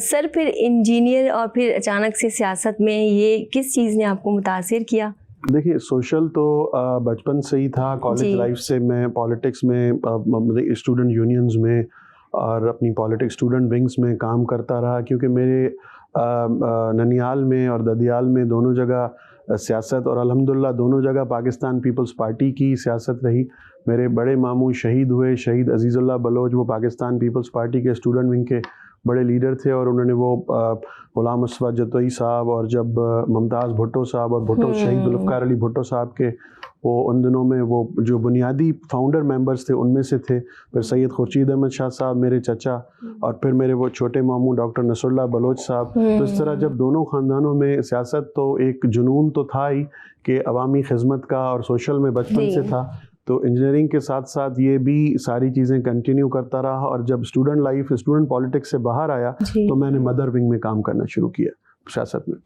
سر پھر انجینئر اور پھر اچانک سے سیاست میں یہ کس چیز نے آپ کو متاثر کیا؟ دیکھیے سوشل تو بچپن سے ہی تھا، کالج لائف سے میں پالیٹکس میں، اسٹوڈنٹ یونینز میں اور اپنی پالیٹکس اسٹوڈنٹ ونگز میں کام کرتا رہا، کیونکہ میرے ننیال میں اور ددیال میں دونوں جگہ سیاست، اور الحمدللہ دونوں جگہ پاکستان پیپلز پارٹی کی سیاست رہی۔ میرے بڑے ماموں شہید ہوئے، شہید عزیز اللہ بلوچ، وہ پاکستان پیپلز پارٹی کے اسٹوڈنٹ ونگ کے بڑے لیڈر تھے، اور انہوں نے وہ غلام مصطفیٰ جتوئی صاحب اور جب ممتاز بھٹو صاحب اور بھٹو شہید ذوالفقار علی بھٹو صاحب کے، وہ ان دنوں میں وہ جو بنیادی فاؤنڈر ممبرز تھے ان میں سے تھے۔ پھر سید خورشید احمد شاہ صاحب میرے چچا، اور پھر میرے وہ چھوٹے ماموں ڈاکٹر نصر اللہ بلوچ صاحب۔ تو اس طرح جب دونوں خاندانوں میں سیاست، تو ایک جنون تو تھا ہی کہ عوامی خدمت کا، اور سوشل میں بچپن سے تھا، تو انجینئرنگ کے ساتھ ساتھ یہ بھی ساری چیزیں کنٹینیو کرتا رہا۔ اور جب اسٹوڈنٹ پالیٹکس سے باہر آیا تو میں نے مدر ونگ میں کام کرنا شروع کیا سیاست میں۔